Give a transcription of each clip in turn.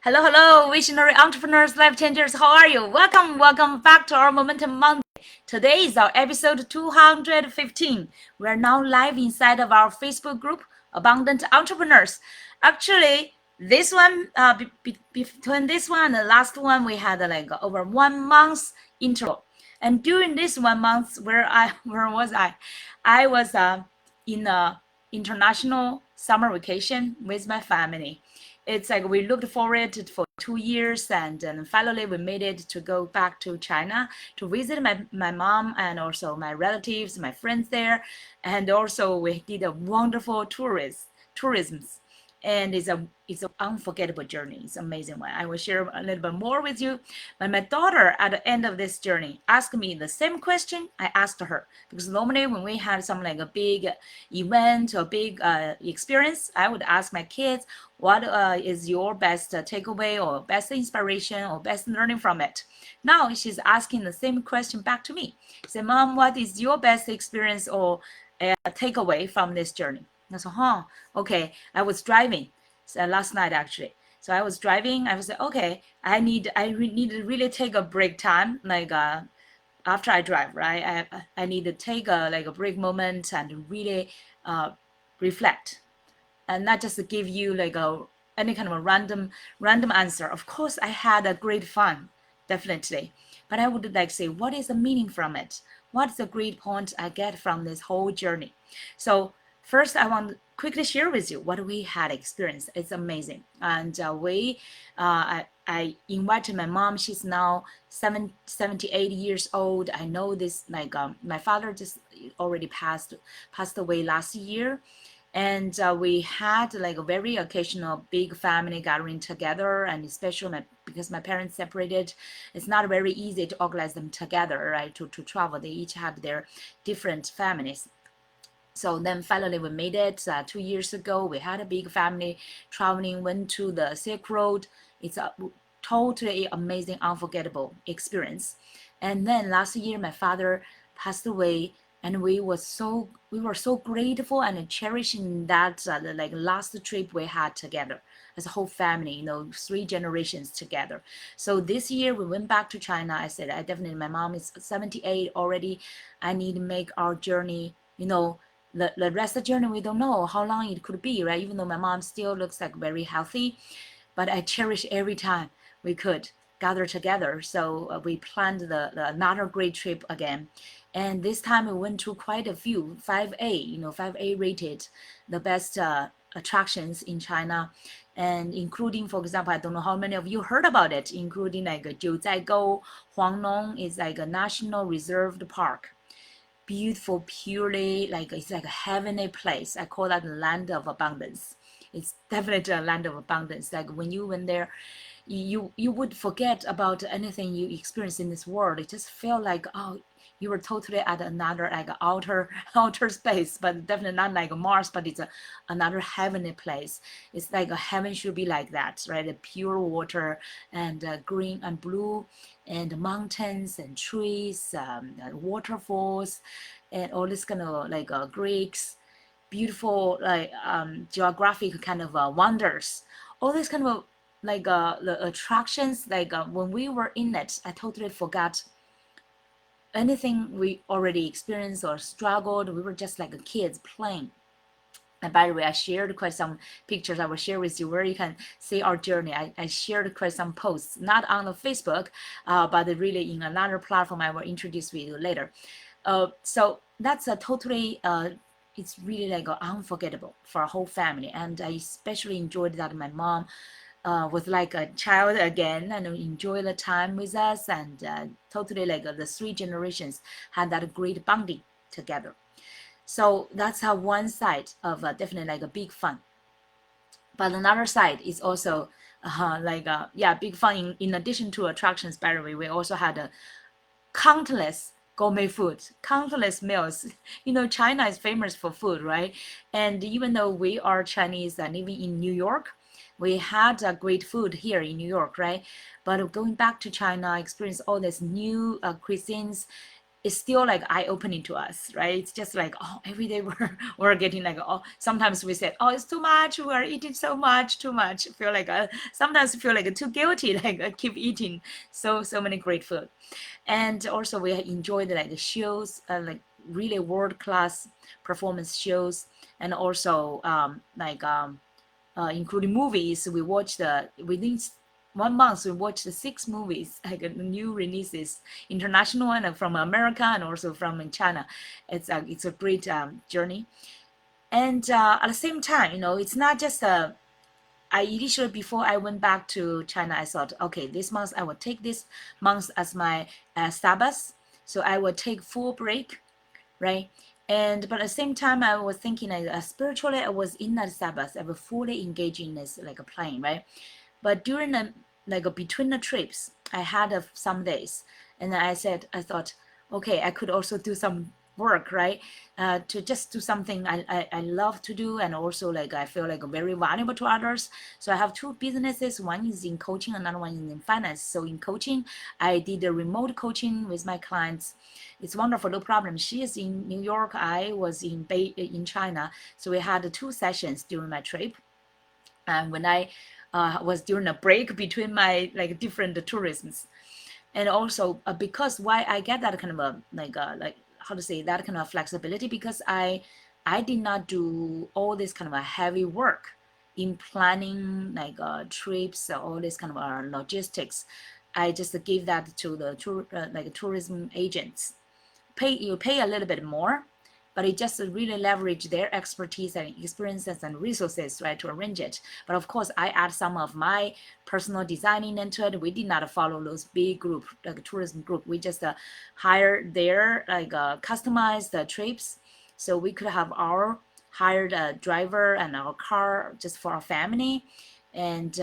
Hello, hello, visionary entrepreneurs, life changers. How are you? Welcome back to our Momentum Monday. Today is our episode 215. We are now live inside of our Facebook group, Abundant Entrepreneurs. Actually, this one, between this one and the last one, we had like over 1 month interval. And during this 1 month, where was I? I was in a international summer vacation with my family. It's like we looked forward to for 2 years, and then finally we made it to go back to China to visit my mom and also my relatives, my friends there. And also we did a wonderful tourism, and it's an unforgettable journey. It's an amazing one. I will share a little bit more with you. But my daughter at the end of this journey asked me the same question I asked her, because normally when we had some like a big event or big experience, I would ask my kids, what is your best takeaway or best inspiration or best learning from it? Now she's asking the same question back to me. She said, Mom, what is your best experience or takeaway from this journey? I said, okay. I was driving last night actually. So I was driving. I was like, okay, need to really take a break time, like after I drive, right? I need to take a break moment and really reflect, and not just give you like any kind of a random answer. Of course, I had a great fun, definitely, but I would like say, what is the meaning from it? What's the great point I get from this whole journey? So first, I want to quickly share with you what we had experienced. It's amazing, and I invited my mom. She's now 78 years old. I know this, like my father just already passed away last year, and we had like a very occasional big family gathering together, and especially because my parents separated, it's not very easy to organize them together, right? To travel, they each had their different families. So then finally we made it 2 years ago. We had a big family traveling, went to the Silk Road. It's a totally amazing, unforgettable experience. And then last year my father passed away, and we were so grateful and cherishing that like last trip we had together as a whole family, 3 generations together. So this year we went back to China. I said, I definitely, my mom is 78 already. I need to make our journey, the rest of the journey, we don't know how long it could be, right? Even though my mom still looks like very healthy, but I cherish every time we could gather together. So we planned the another great trip again. And this time we went to quite a few 5A, 5A rated, the best attractions in China. And including, for example, I don't know how many of you heard about it, including like Jiuzhaigou, Huangnong is like a national reserved park. Beautiful, purely like it's like a heavenly place. I call that the land of abundance. It's definitely a land of abundance. Like when you went there, you would forget about anything you experience in this world. It just felt like, oh, you were totally at another like outer space, but definitely not like Mars, but it's another heavenly place. It's like a heaven should be like that, right? The pure water and green and blue, and mountains and trees, waterfalls, and all this kind of like Greeks, beautiful like geographic kind of wonders. All this kind of like the attractions, like when we were in it, I totally forgot anything we already experienced or struggled. We were just like kids playing. And by the way, I shared quite some pictures I will share with you where you can see our journey. I shared quite some posts, not on the Facebook, but really in another platform I will introduce with you later. So that's a totally, it's really like unforgettable for our whole family. And I especially enjoyed that my mom was like a child again and enjoy the time with us, and totally like the 3 generations had that great bonding together. So that's how one side of definitely like a big fun. But another side is also big fun. In addition to attractions, by the way, we also had countless gourmet food, countless meals. China is famous for food, right? And even though we are Chinese and living in New York, we had great food here in New York, right? But going back to China, experience all these new cuisines. it's still like eye-opening to us, right? It's just like, oh, every day we're getting like, oh, sometimes we said, oh, it's too much, we're eating so much, too much. Feel like sometimes feel like too guilty, like keep eating so many great food. And also we enjoyed like the shows, like really world-class performance shows, and also including movies. We watched within 1 month we watched 6 movies, like new releases, international and from America and also from China. It's a great journey. And at the same time, it's not just I initially, before I went back to China, I thought, okay, this month I will take this month as my Sabbath, so I will take full break, right? And but at the same time, I was thinking like spiritually, I was in that Sabbath, I was fully engaged in this like a playing, right? But during the between the trips, I had some days, and I thought, okay, I could also do some work, right? To just do something I love to do, and also like I feel like very valuable to others. So I have 2 businesses. One is in coaching, another one is in finance. So in coaching, I did a remote coaching with my clients. It's wonderful, no problem. She is in New York. I was in China. So we had 2 sessions during my trip. And when I was during a break between my like different tourisms, and also because why I get that kind of a like how to say, that kind of flexibility, because I did not do all this kind of a heavy work in planning like trips, all this kind of logistics. I just give that to the tourism agents. You pay a little bit more, but it just really leverage their expertise and experiences and resources, right, to arrange it. But of course, I add some of my personal designing into it. We did not follow those big group, like tourism group. We just hire their customized trips, so we could have our hired driver and our car just for our family, and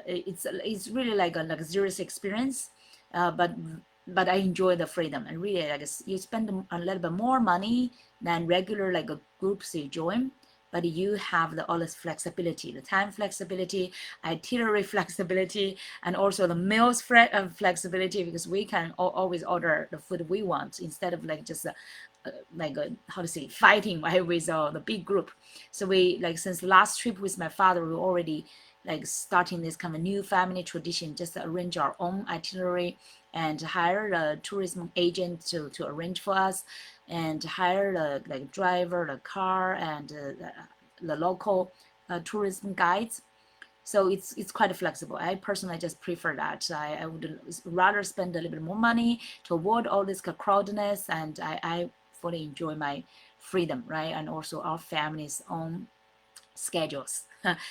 it's really like a luxurious experience, but I enjoy the freedom, and really like you spend a little bit more money than regular like groups you join, but you have all this flexibility, the time flexibility, itinerary flexibility, and also the meals flexibility, because we can always order the food we want instead of like just how to say, fighting right with the big group. So we like, since the last trip with my father, we already like starting this kind of new family tradition, just to arrange our own itinerary and hire a tourism agent to arrange for us, and hire the like driver, the car, and the local tourism guides. So it's quite flexible. I personally just prefer that. I would rather spend a little bit more money to avoid all this crowdedness, and I fully enjoy my freedom, right? And also our family's own schedules.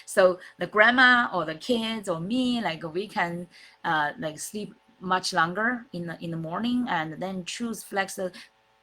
So the grandma or the kids or me, like we can like sleep much longer in the morning, and then choose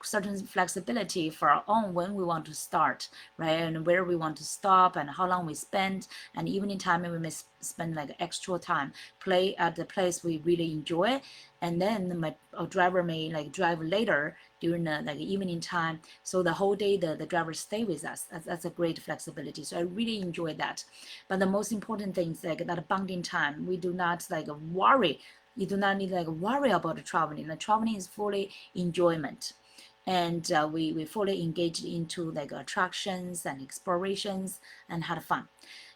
certain flexibility for our own when we want to start, right, and where we want to stop, and how long we spend, and evening time we may spend like extra time play at the place we really enjoy, and then my driver may like drive later during the like evening time, so the whole day the driver stay with us. That's a great flexibility, so I really enjoy that. But the most important thing is like that bonding time. We do not like worry, you do not need like worry about the traveling. The traveling is fully enjoyment, and we fully engaged into like attractions and explorations and had fun.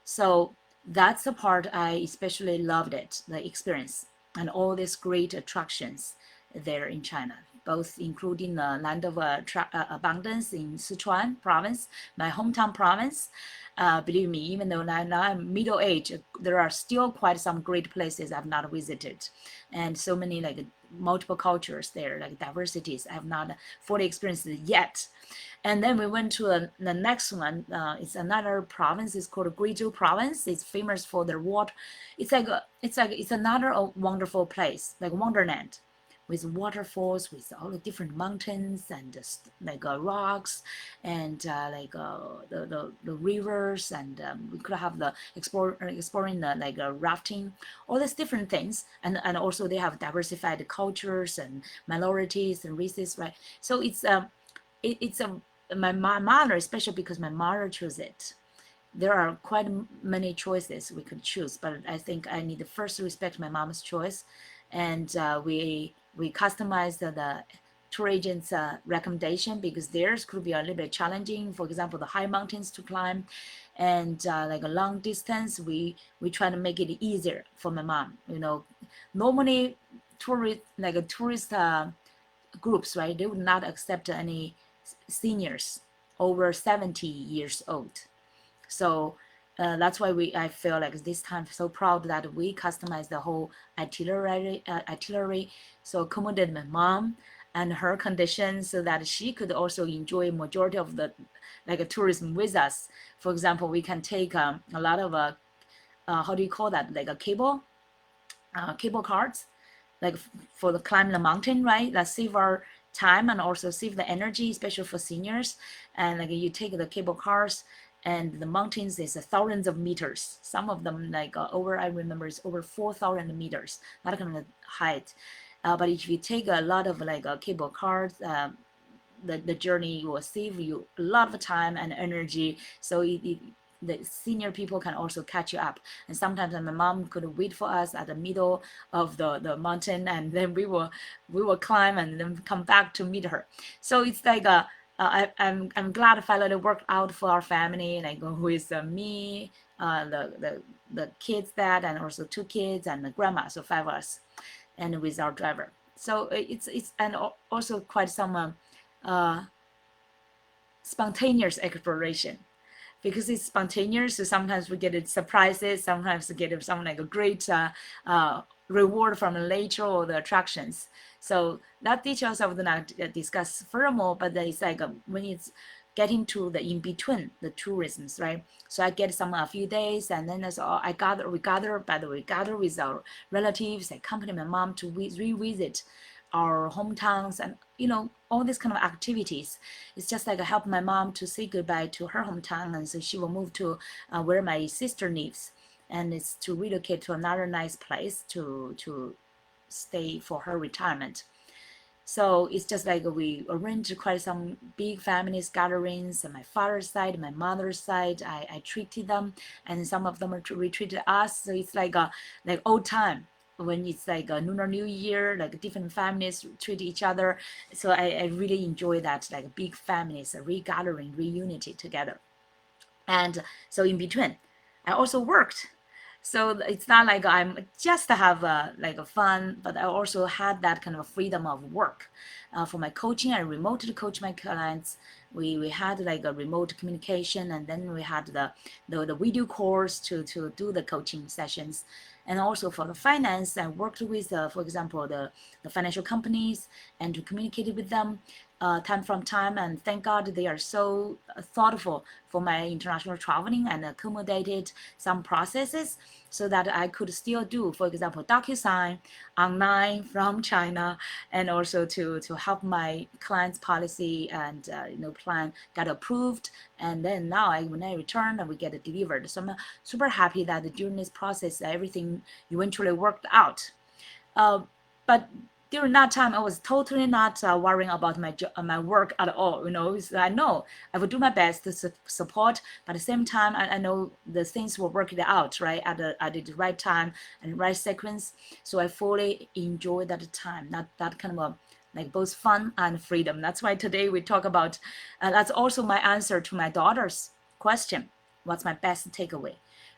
So that's the part I especially loved it, the experience and all these great attractions there in China, both including the land of abundance in Sichuan province, my hometown province. Believe me, even though now I'm middle age, there are still quite some great places I've not visited, and so many like multiple cultures there, like diversities I have not fully experienced it yet. And then we went to the next one. It's another province. It's called Guizhou province. It's famous for their water. It's another wonderful place, like Wonderland, with waterfalls, with all the different mountains and like rocks, and the rivers, and we could have the exploring the like rafting, all these different things, and also they have diversified cultures and minorities and races, right? So it's my mother, especially because my mother chose it. There are quite many choices we could choose, but I think I need to first respect my mom's choice, and we customized the tour agents' recommendation, because theirs could be a little bit challenging. For example, the high mountains to climb, and like a long distance, we try to make it easier for my mom. Normally tourist groups, right? They would not accept any seniors over 70 years old. So that's why I feel like this time so proud that we customized the whole itinerary, so accommodate my mom and her conditions, so that she could also enjoy majority of the tourism with us. For example, we can take a lot of how do you call that, like a cable cards, like for the climb the mountain, right? That save our time and also save the energy, especially for seniors. And like you take the cable cars, and the mountains is thousands of meters. Some of them over, I remember, it's over 4,000 meters, that kind of height. But if you take a lot of cable cars, the journey will save you a lot of time and energy. So the senior people can also catch you up. And sometimes my mom could wait for us at the middle of the mountain, and then we will climb and then come back to meet her. So it's like I'm glad finally it worked out for our family, like with me, the kids, dad, and also 2 kids and the grandma, so 5 of us, and with our driver. So it's and also quite some spontaneous exploration, because it's spontaneous. So sometimes we get surprises, sometimes we get some like a great reward from the nature or the attractions. So that details I would not discuss furthermore, but it's like when it's getting to the in between the tourisms, right? So I get a few days, and then we gather with our relatives, I accompany my mom to revisit our hometowns, and all these kind of activities. It's just like I help my mom to say goodbye to her hometown, and so she will move to where my sister lives, and it's to relocate to another nice place to stay for her retirement. So it's just like we arranged quite some big families gatherings. On my father's side, my mother's side, I treated them, and some of them retreated us. So it's like old time, when it's like a Lunar New Year, like different families treat each other. So I really enjoy that, like big families regathering, reunity together. And so in between, I also worked. So it's not like I'm just have a fun, but I also had that kind of freedom of work. For my coaching, I remotely coach my clients. We had like a remote communication, and then we had the video calls to do the coaching sessions. And also for the finance, I worked with, for example, the financial companies, and to communicate with them time from time. And thank God they are so thoughtful for my international traveling, and accommodated some processes so that I could still do, for example, DocuSign online from China, and also to help my client's policy and plan got approved. And then now when I return, and we get it delivered. So I'm super happy that during this process everything eventually worked out. But during that time, I was totally not worrying about my work at all. I know I would do my best to support, but at the same time, I know the things will work it out, right, at the right time and right sequence. So I fully enjoy that time, that kind of like both fun and freedom. That's why today we talk about. That's also my answer to my daughter's question. What's my best takeaway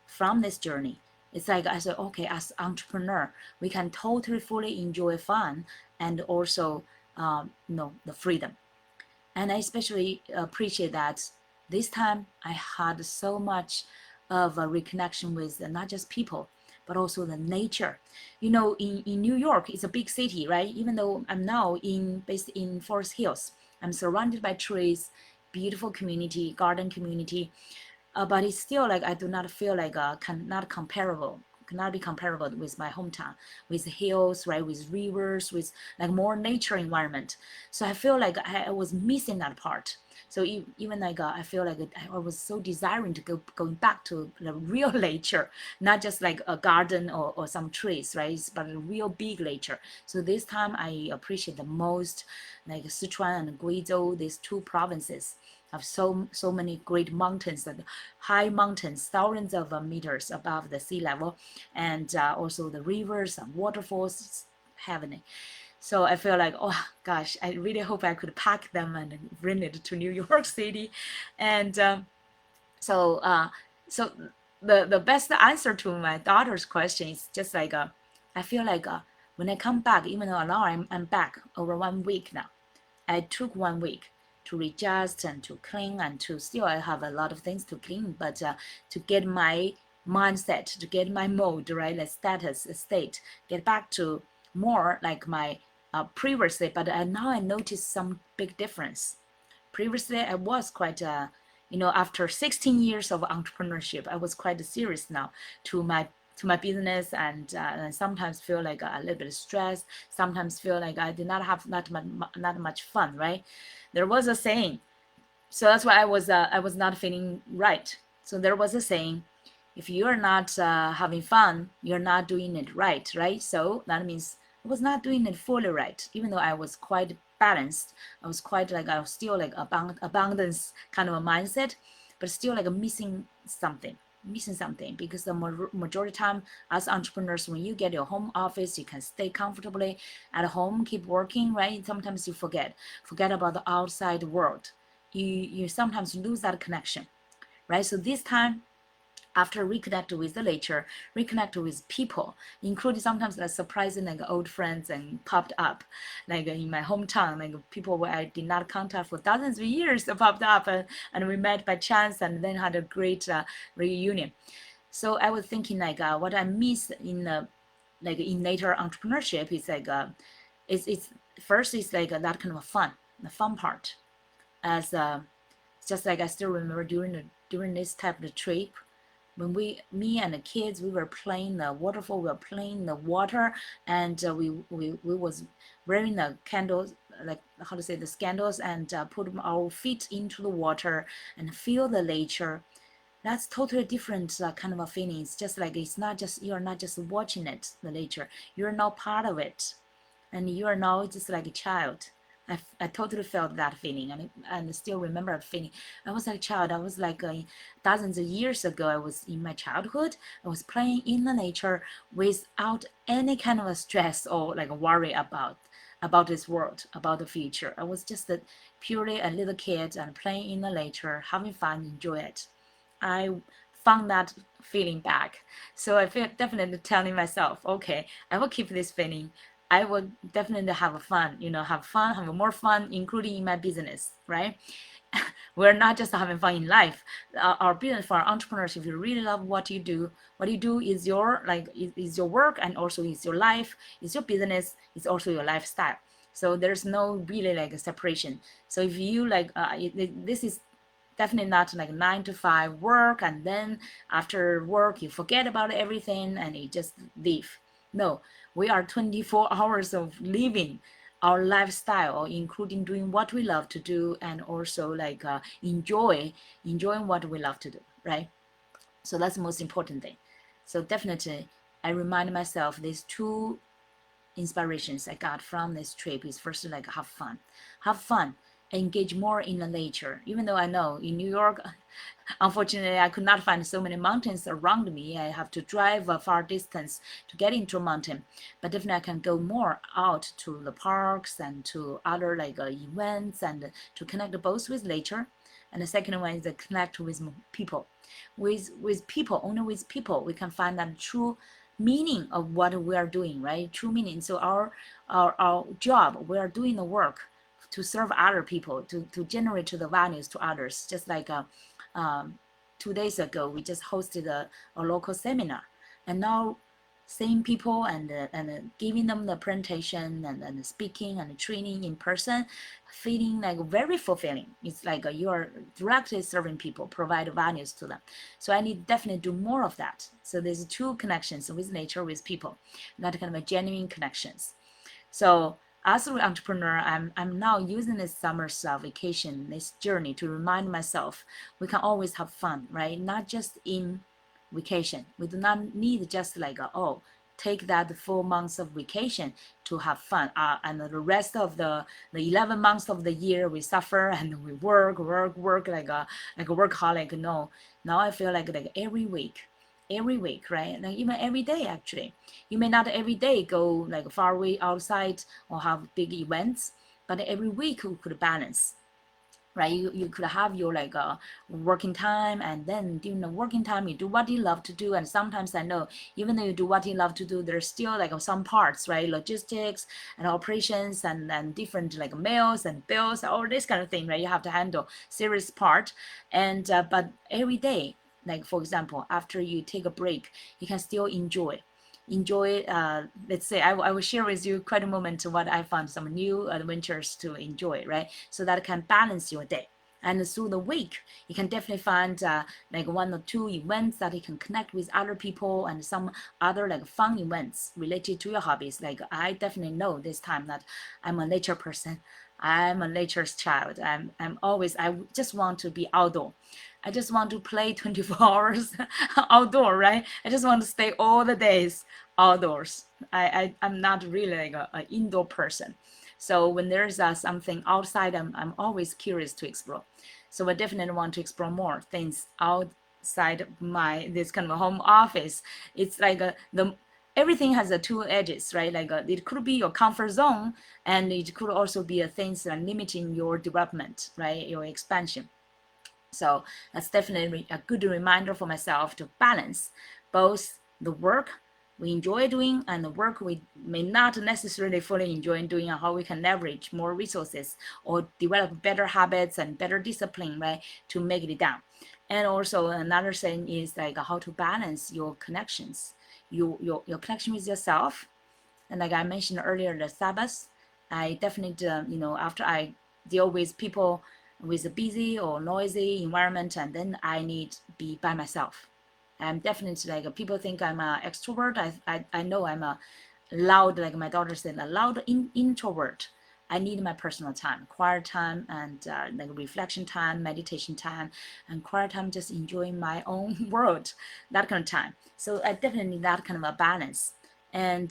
from this journey? It's like I said, okay, as entrepreneur, we can totally fully enjoy fun, and also, the freedom. And I especially appreciate that this time I had so much of a reconnection with not just people, but also the nature. In New York, it's a big city, right? Even though I'm now based in Forest Hills, I'm surrounded by trees, beautiful community, garden community. But it's still like I do not feel like cannot be comparable with my hometown, with hills, right, with rivers, with like more nature environment. So I feel like I was missing that part. So even like I feel like I was so desiring to going back to the real nature, not just like a garden or some trees, right, but a real big nature. So this time I appreciate the most like Sichuan and Guizhou, these 2 provinces have so many great mountains, like high mountains, thousands of meters above the sea level, and also the rivers and waterfalls. It's heavenly. So I feel like, oh gosh, I really hope I could pack them and bring it to New York City. And so so the best answer to my daughter's question is just like I feel like when I come back, even though now I'm back over 1 week now, I took 1 week to readjust and to clean and to still I have a lot of things to clean, but to get my mindset, to get my mode, right, like status, state, get back to more like my previously. But now I notice some big difference. Previously, I was quite, after 16 years of entrepreneurship, I was quite serious now to my business, and sometimes feel like a little bit stressed. Sometimes feel like I did not have not much fun. Right? There was a saying, so that's why I was not feeling right. So there was a saying, if you are not having fun, you're not doing it right, right? So that means I was not doing it fully right, even though I was quite balanced. I was quite like I was still like abundance kind of a mindset, but still like missing something because the majority time as entrepreneurs, when you get your home office, you can stay comfortably at home, keep working, right? Sometimes you forget about the outside world. You sometimes lose that connection, right? So this time, after reconnect with the nature, reconnect with people, including sometimes like surprising like old friends and popped up, like in my hometown, like people where I did not contact for dozens of years popped up, and we met by chance and then had a great reunion. So I was thinking like what I miss in like in later entrepreneurship is like it's first is like that kind of fun, the fun part, as just like I still remember during this type of trip when me and the kids, we were playing the waterfall, we were playing the water, and we was wearing the candles, like how to say the scandals, and put our feet into the water and feel the nature. That's totally different kind of a feeling. It's just like it's not just you're not just watching it, the nature. You're now part of it, and you are now just like a child. I totally felt that feeling, and still remember that feeling. I was like a child. I was like dozens of years ago. I was in my childhood. I was playing in the nature without any kind of a stress or like worry about this world, about the future. I was just purely a little kid and playing in the nature, having fun, enjoy it. I found that feeling back. So I feel definitely telling myself, okay, I will keep this feeling. I will definitely have fun, have fun, have more fun, including in my business, right? We're not just having fun in life. Our business, for our entrepreneurs, if you really love what you do is your is your work, and also is your life, is your business, it's also your lifestyle. So there's no really like a separation. So if you like, this is definitely not like 9 to 5 work, and then after work you forget about everything and you just leave. No, we are 24 hours of living our lifestyle, including doing what we love to do, and also like enjoying what we love to do, right? So that's the most important thing. So definitely I remind myself these two inspirations I got from this trip is first like have fun, engage more in the nature. Even though I know in New York, unfortunately, I could not find so many mountains around me. I have to drive a far distance to get into a mountain. But definitely, I can go more out to the parks and to other like events, and to connect both with nature. And the second one is to connect with people. With people, only with people, we can find that true meaning of what we are doing, right? True meaning. So our job, we are doing the work to serve other people, to generate the values to others. Just like um, 2 days ago, we just hosted a local seminar, and now seeing people and giving them the presentation and speaking and training in person, feeling like very fulfilling. It's like you are directly serving people, provide values to them. So I need definitely do more of that. So there's two connections with nature, with people, that kind of a genuine connections. So as an entrepreneur, I'm now using this summer's vacation, this journey, to remind myself we can always have fun, right? Not just in vacation. We do not need just like take that 4 months of vacation to have fun, and the rest of the 11 months of the year we suffer and we work like a workaholic. No, now I feel like every week every week, right? Like even every day, actually. You may not every day go like far away outside or have big events, but every week you could balance, right? You could have your like working time, and then during the working time you do what you love to do. And sometimes I know even though you do what you love to do, there's still like some parts, right? Logistics and operations and different like mails and bills, all this kind of thing, right? You have to handle serious part. And but every day, like for example, after you take a break, you can still enjoy let's say I will share with you quite a moment what I found some new adventures to enjoy, right? So that can balance your day. And through the week, you can definitely find like 1 or 2 events that you can connect with other people, and some other like fun events related to your hobbies. Like I definitely know this time that I'm a nature person. I'm a nature's child. I'm always, I just want to be outdoor. I just want to play 24 hours outdoor, right? I just want to stay all the days outdoors. I'm not really like an indoor person. So when there's something outside, I'm always curious to explore. So I definitely want to explore more things outside my this kind of home office. It's like the everything has a two edges, right? Like it could be your comfort zone, and it could also be a things that limiting your development, right? Your expansion. So that's definitely a good reminder for myself to balance both the work we enjoy doing and the work we may not necessarily fully enjoy doing, and how we can leverage more resources or develop better habits and better discipline, right, to make it down. And also another thing is like how to balance your connections, your connection with yourself. And like I mentioned earlier, the Sabbath, I definitely, after I deal with people with a busy or noisy environment, and then I need to be by myself. I'm definitely like people think I'm an extrovert. I know I'm a loud, like my daughter said, a loud introvert. I need my personal time, quiet time, and like reflection time, meditation time, and quiet time, just enjoying my own world, that kind of time. So I definitely need that kind of a balance. And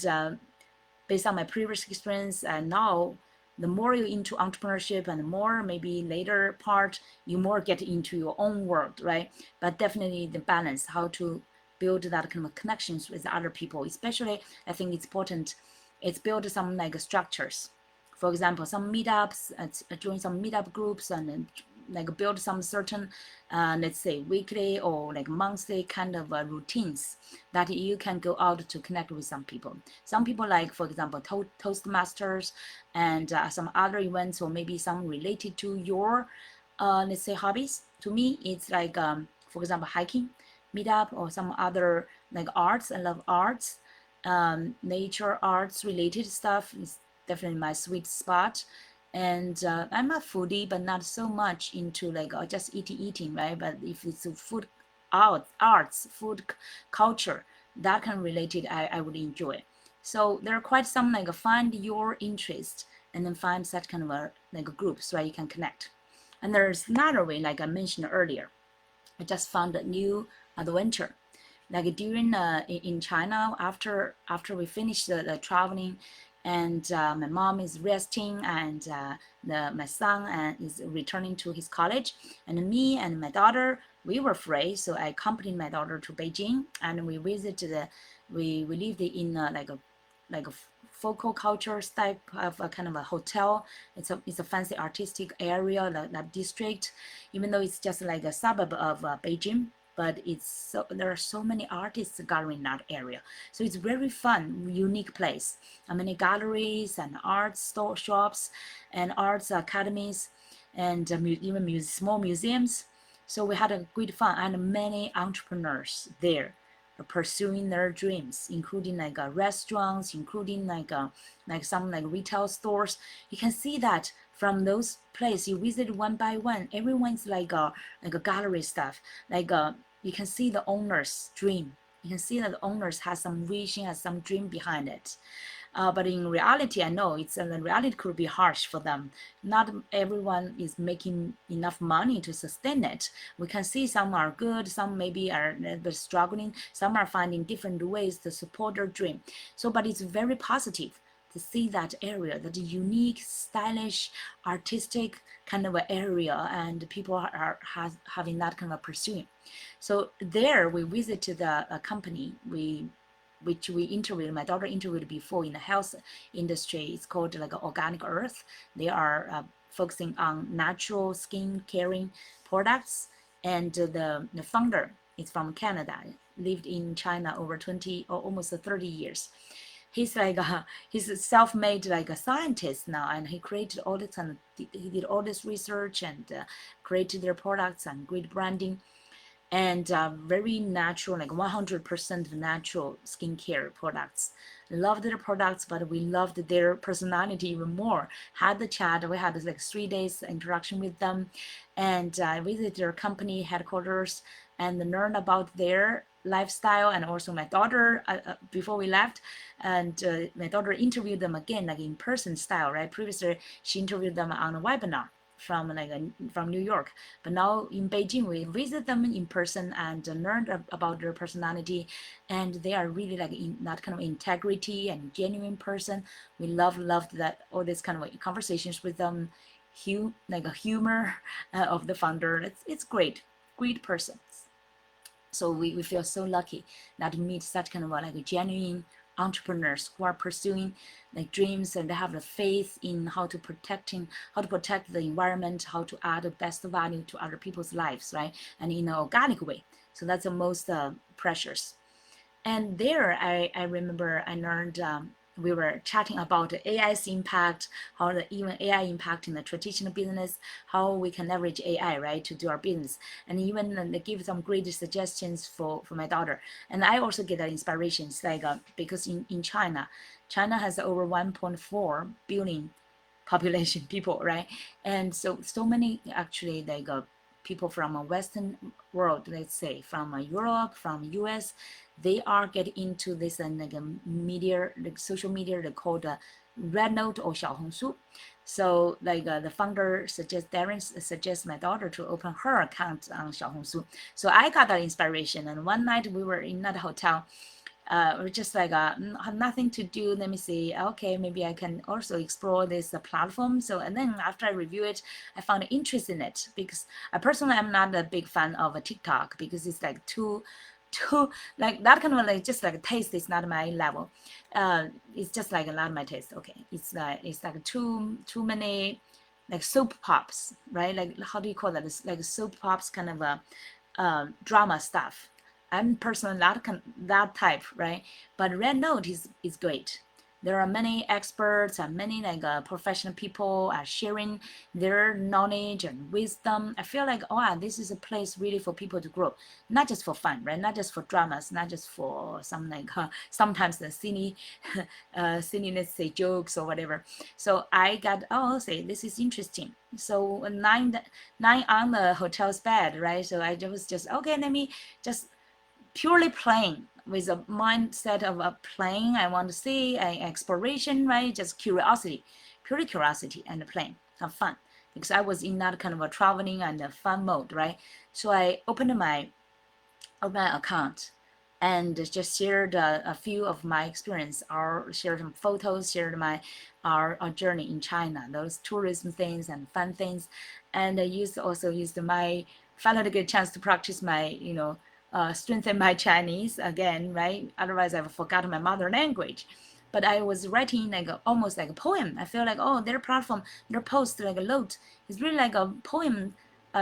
based on my previous experience, and now the more you're into entrepreneurship and the more maybe later part you more get into your own world, right? But definitely the balance, how to build that kind of connections with other people, especially I think it's important, it's build some like structures. For example, some meetups, join some meetup groups, and then like build some certain let's say weekly or like monthly kind of routines that you can go out to connect with some people. Some people like, for example, Toastmasters and some other events, or maybe some related to your let's say hobbies. To me, it's like for example, hiking meetup, or some other like arts. I love arts. Nature arts related stuff is definitely my sweet spot. And I'm a foodie, but not so much into like just eating, right? But if it's food arts, food culture, that kind of related, I would enjoy. So there are quite some like find your interest, and then find such kind of like groups, right? You can connect. And there's another way, like I mentioned earlier, I just found a new adventure. Like during in China, after we finished the traveling, and my mom is resting, and my son is returning to his college, and me and my daughter, we were free, so I accompanied my daughter to Beijing, and we visited we lived in like a focal culture type of a kind of a hotel. It's a fancy artistic area, that district, even though it's just like a suburb of Beijing. But there are so many artists gathering in that area, so it's very fun, unique place. Many galleries and art shops and arts academies, and even small museums. So we had a great fun, and many entrepreneurs there pursuing their dreams, including like restaurants, including like some like retail stores. You can see that from those places you visit one by one. Everyone's like a gallery stuff. Like you can see the owner's dream. You can see that the owners has some vision, has some dream behind it. But in reality, I know the reality could be harsh for them. Not everyone is making enough money to sustain it. We can see some are good, some maybe are struggling, some are finding different ways to support their dream. So, but it's very positive. to see that area, that unique, stylish, artistic kind of area, and people are having that kind of pursuing. So there we visited a company which we interviewed, my daughter interviewed before in the health industry. It's called like Organic Earth. They are focusing on natural skin caring products, and the founder is from Canada, lived in China over 20 or almost 30 years. He's like he's a self-made like a scientist now, and he created all this kind of, he did all this research and created their products and great branding, and very natural, like 100% natural skincare products. Loved their products, but we loved their personality even more. Had the chat, we had like 3 days interaction with them, and I visited their company headquarters and learned about their lifestyle. And also my daughter, before we left, and my daughter interviewed them again, like in person style, right? Previously she interviewed them on a webinar from from New York, but now in Beijing we visit them in person and learned about their personality, and they are really like in that kind of integrity and genuine person. We loved that, all these kind of conversations with them, like a humor of the founder. It's great person. So we feel so lucky that to meet such kind of like a genuine entrepreneurs who are pursuing like dreams, and they have the faith in how to protect the environment, how to add the best value to other people's lives, right? And in an organic way. So that's the most precious. And there I remember I learned, we were chatting about AI's impact, how even AI impact in the traditional business, how we can leverage AI, right, to do our business, and even they give some great suggestions for my daughter. And I also get that inspiration. It's like because in China has over 1.4 billion population people, right? And so many actually like people from a Western world, let's say from Europe, from US, they are getting into this like media, like social media, they called Red Note or 小红书. So like the founder Darren suggests my daughter to open her account on 小红书. So I got that inspiration, and one night we were in that hotel. We're just like have nothing to do. Let me see. Okay, maybe I can also explore this platform. So, and then after I review it, I found interest in it, because I personally am not a big fan of a TikTok, because it's like too like that kind of like just like taste is not my level. It's just like not my taste. Okay, it's like too many like soap pops, right? Like how do you call that? It's like soap pops kind of a drama stuff. I'm personally not that type, right? But Red Note is great. There are many experts and many like professional people are sharing their knowledge and wisdom. I feel like, oh, this is a place really for people to grow, not just for fun, right? Not just for dramas, not just for some like sometimes the silliness, say jokes or whatever. So I got, oh, say this is interesting. So nine on the hotel's bed, right? So I was just okay. Let me just purely playing with a mindset of playing. I want to see exploration, right? Just curiosity, purely curiosity and playing, have fun. Because I was in that kind of a traveling and a fun mode, right? So I opened my account and just shared a few of my experience, or shared some photos, shared our journey in China, those tourism things and fun things, and I also used my finally get a chance to practice my strengthen my Chinese again, right? Otherwise, I've forgotten my mother language. But I was writing like almost like a poem. I feel like, oh, their platform, their post like a load is really like a poem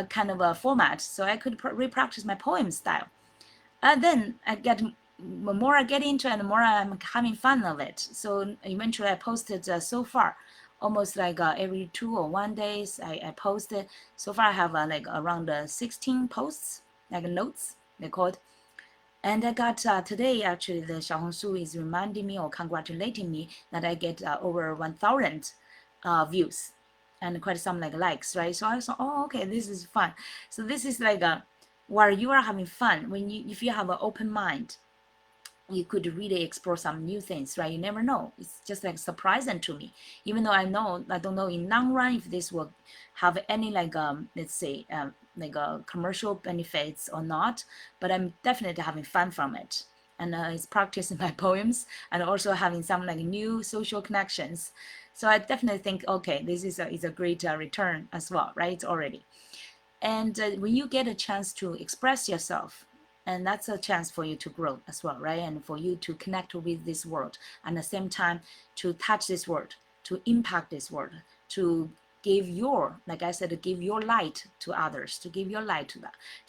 kind of a format. So I could re-practice my poem style. And then the more I get into it, the more I'm having fun of it. So eventually I posted so far, almost like every 2 or 1 days I posted. So far I have like around 16 posts, like notes, they called. And I got today actually the Xiaohongshu is reminding me or congratulating me that I get over 1,000 views and quite some like likes, right? So I thought, oh, okay, this is fun. So this is like while you are having fun, if you have an open mind, you could really explore some new things, right? You never know. It's just like surprising to me, even though I don't know in long run if this will have any like let's say like commercial benefits or not, but I'm definitely having fun from it. and is practicing my poems and also having some like new social connections. So I definitely think, okay, this is a great return as well, right? Already. And when you get a chance to express yourself, and that's a chance for you to grow as well, right? And for you to connect with this world, and at the same time to touch this world, to impact this world, to give your, like I said, to give your light to others, to give your light to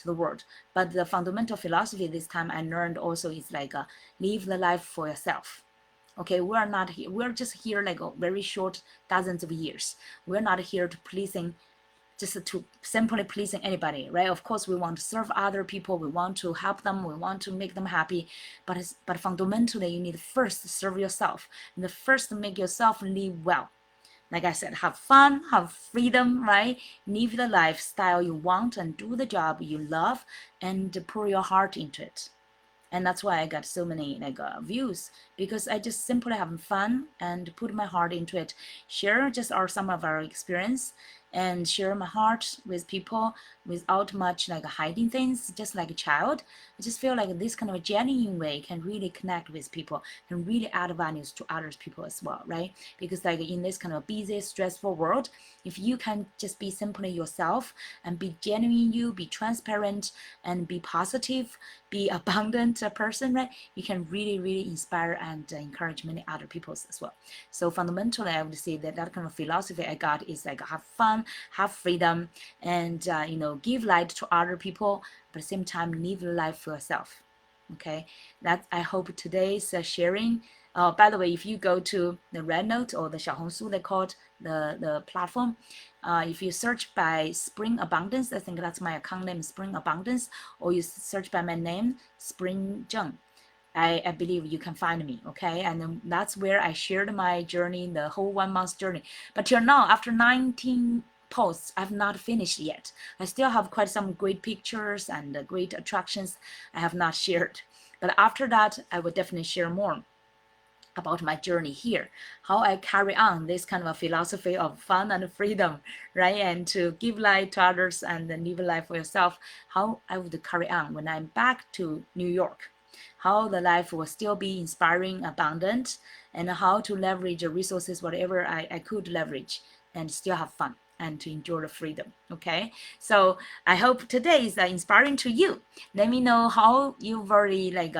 the world. But the fundamental philosophy this time I learned also is like live the life for yourself. Okay, we are not here, we're just here like a very short dozens of years. We're not here to pleasing, just to simply pleasing anybody, right? Of course, we want to serve other people, we want to help them, we want to make them happy, but fundamentally, you need first to serve yourself, and first to make yourself live well. Like I said, have fun, have freedom, right? Live the lifestyle you want and do the job you love and pour your heart into it. And that's why I got so many like views, because I just simply having fun and put my heart into it, share just some of our experience and share my heart with people without much like hiding things, just like a child. I just feel like this kind of a genuine way can really connect with people, can really add values to other people as well, right? Because like in this kind of busy, stressful world, if you can just be simply yourself and be genuine you, be transparent and be positive, be abundant person, right? You can really, really inspire and encourage many other people as well. So fundamentally, I would say that kind of philosophy I got is like have fun, have freedom, and give light to other people, but at the same time live life for yourself. Okay, that I hope today's sharing. By the way, if you go to the Red Note or the Xiaohongshu, they call it the platform. If you search by Spring Abundance, I think that's my account name, Spring Abundance, or you search by my name, Spring Zheng. I believe you can find me, okay? And then that's where I shared my journey, the whole 1 month journey. But till now, after 19 posts, I've not finished yet. I still have quite some great pictures and great attractions I have not shared. But after that, I will definitely share more about my journey here, how I carry on this kind of a philosophy of fun and freedom, right? And to give life to others and then live life for yourself, how I would carry on when I'm back to New York, how the life will still be inspiring, abundant, and how to leverage the resources, whatever I could leverage, and still have fun and to enjoy the freedom. Okay, so I hope today is inspiring to you. Let me know how you've already like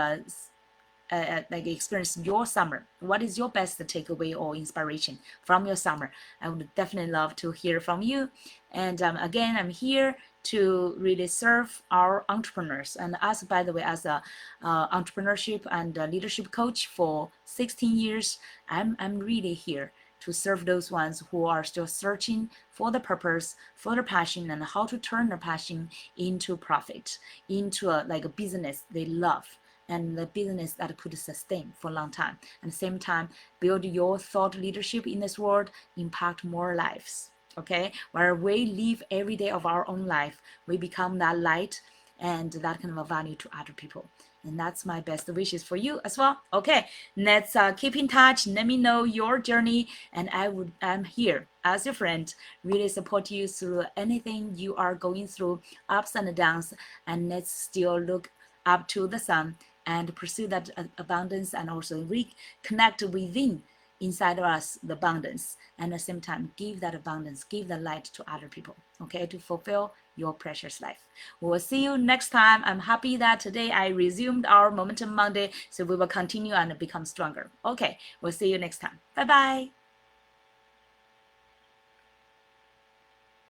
experience your summer. What is your best takeaway or inspiration from your summer? I would definitely love to hear from you. And again, I'm here to really serve our entrepreneurs. And as, by the way, as a entrepreneurship and leadership coach for 16 years, I'm really here to serve those ones who are still searching for the purpose, for the passion, and how to turn their passion into profit, into a business they love, and the business that could sustain for a long time. At the same time, build your thought leadership in this world, impact more lives. Okay, where we live every day of our own life, we become that light and that kind of a value to other people. And that's my best wishes for you as well. Okay, let's keep in touch. Let me know your journey, and I'm here as your friend, really support you through anything you are going through, ups and downs, and let's still look up to the sun and pursue that abundance, and also reconnect within inside of us the abundance, and at the same time give that abundance, give the light to other people, okay, to fulfill your precious life. We will see you next time. I'm happy that today I resumed our Momentum Monday, so we will continue and become stronger. Okay, we'll see you next time. Bye bye.